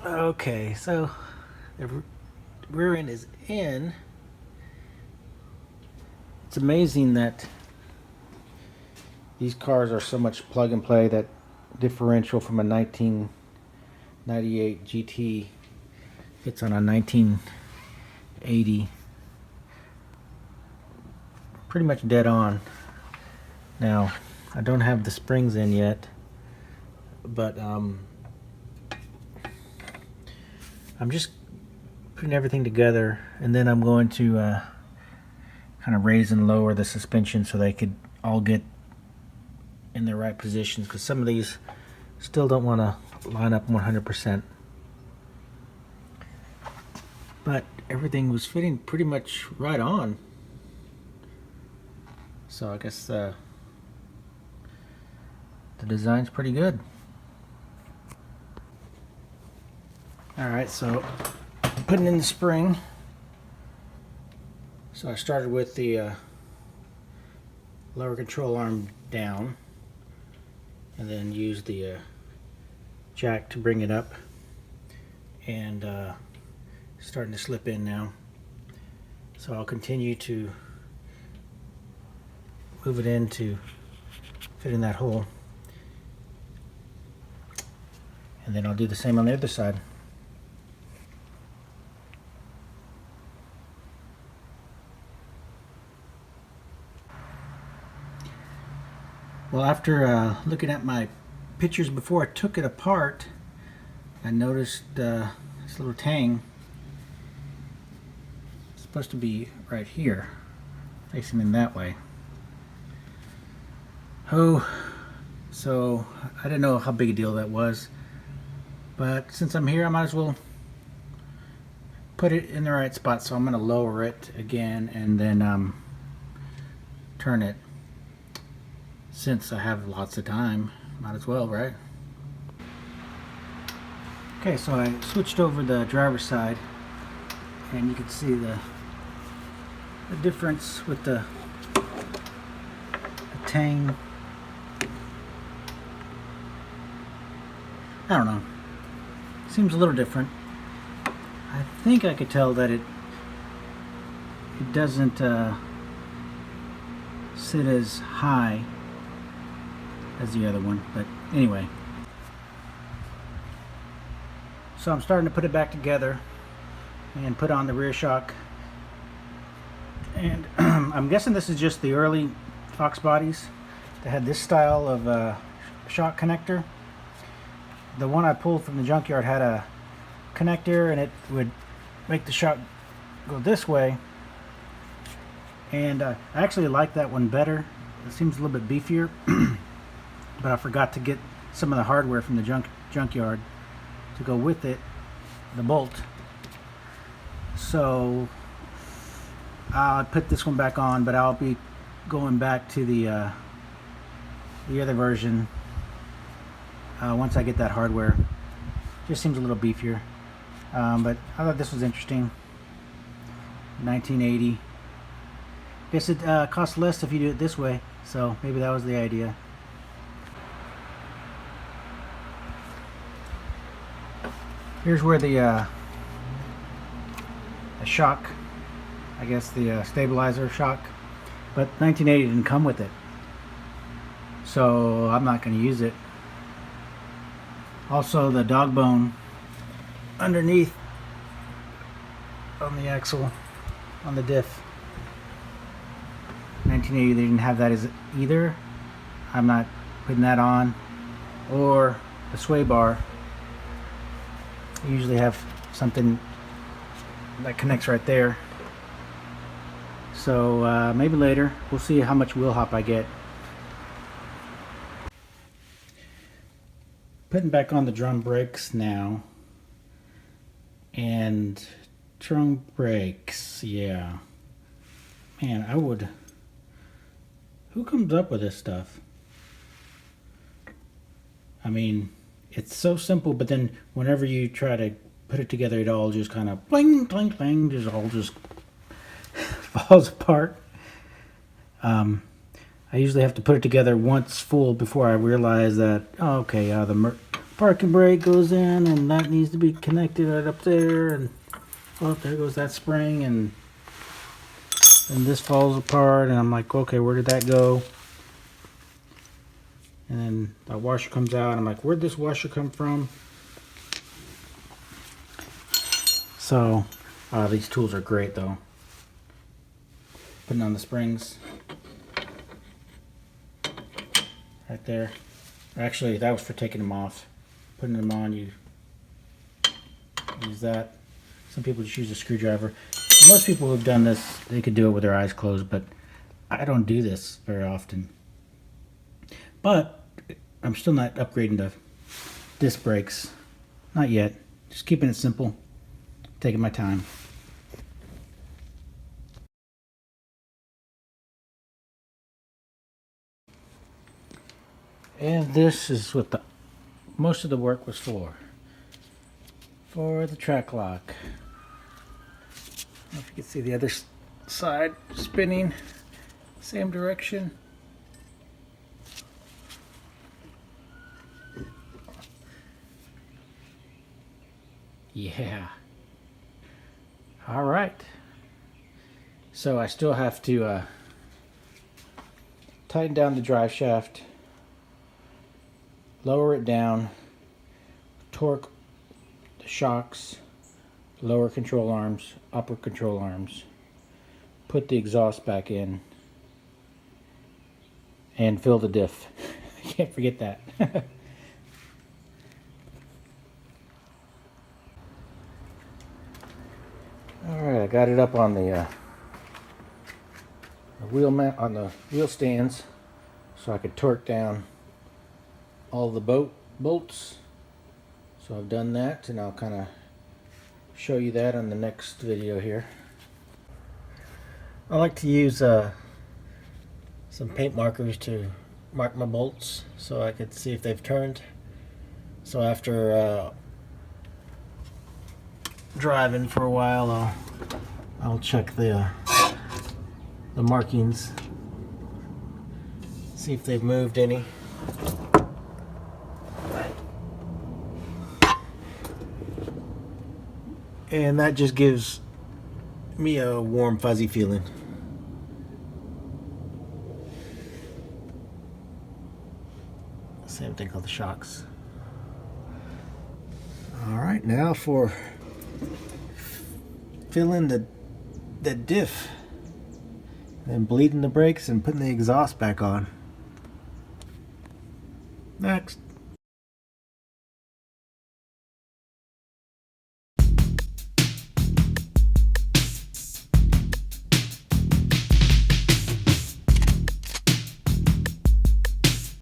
Okay, so the rear end is in. It's amazing that these cars are so much plug and play. That differential from a 1998 GT hits on a 1980. Pretty much dead on. Now, I don't have the springs in yet, but I'm just putting everything together, and then I'm going to kind of raise and lower the suspension so they could all get in the right positions, because some of these still don't want to line up 100%. But everything was fitting pretty much right on. So I guess the design's pretty good. Alright, so putting in the spring. So I started with the lower control arm down, and then used the jack to bring it up, and starting to slip in now. So I'll continue to move it in to fit in that hole, and then I'll do the same on the other side. Well, after looking at my pictures before I took it apart, I noticed this little tang is supposed to be right here, facing in that way. Oh, so I didn't know how big a deal that was, but since I'm here, I might as well put it in the right spot. So I'm going to lower it again and then turn it. Since I have lots of time, might as well, right? Okay, so I switched over the driver's side, and you can see the difference with the tang. I don't know. Seems a little different. I think I could tell that it doesn't sit as high as the other one, but anyway. So I'm starting to put it back together and put on the rear shock, and I'm guessing this is just the early Foxbodies that had this style of shock connector. The one I pulled from the junkyard had a connector, and it would make the shock go this way, and I actually like that one better. It seems a little bit beefier. But I forgot to get some of the hardware from the junkyard to go with it, the bolt. So I'll put this one back on, but I'll be going back to the other version once I get that hardware. Just seems a little beefier, but I thought this was interesting. 1980. Guess it costs less if you do it this way, so maybe that was the idea. Here's where the shock, I guess the stabilizer shock, but 1980 didn't come with it, so I'm not going to use it. Also, the dog bone underneath on the axle, on the diff, 1980 they didn't have that as either. I'm not putting that on, or the sway bar. I usually have something that connects right there. So maybe later we'll see how much wheel hop I get. Putting back on the drum brakes now, and drum brakes, yeah, man, I would, who comes up with this stuff? I mean, it's so simple, but then whenever you try to put it together, it all just kind of bling, bling, bling, just all just falls apart. I usually have to put it together once full before I realize that, oh, okay, the parking brake goes in, and that needs to be connected right up there, and oh, there goes that spring, and this falls apart, and I'm like, okay, where did that go? And then the washer comes out, and I'm like, where'd this washer come from? So these tools are great though. Putting on the springs right there. Actually, that was for taking them off. Putting them on, you use that. Some people just use a screwdriver. Most people who've done this, they could do it with their eyes closed, but I don't do this very often. But I'm still not upgrading to disc brakes. Not yet. Just keeping it simple. Taking my time. And this is what most of the work was for. For the track lock. I don't know if you can see the other side spinning. Same direction. Yeah. All right. So I still have to tighten down the drive shaft, lower it down, torque the shocks, lower control arms, upper control arms, put the exhaust back in, and fill the diff. Can't forget that. Alright, I got it up on the wheel mat, on the wheel stands, so I could torque down all the bolts. So I've done that, and I'll kind of show you that on the next video here. I like to use some paint markers to mark my bolts so I could see if they've turned. So after driving for a while, I'll check the markings, see if they've moved any. And that just gives me a warm, fuzzy feeling. Same thing with the shocks. Alright, now for filling the diff and bleeding the brakes and putting the exhaust back on. Next.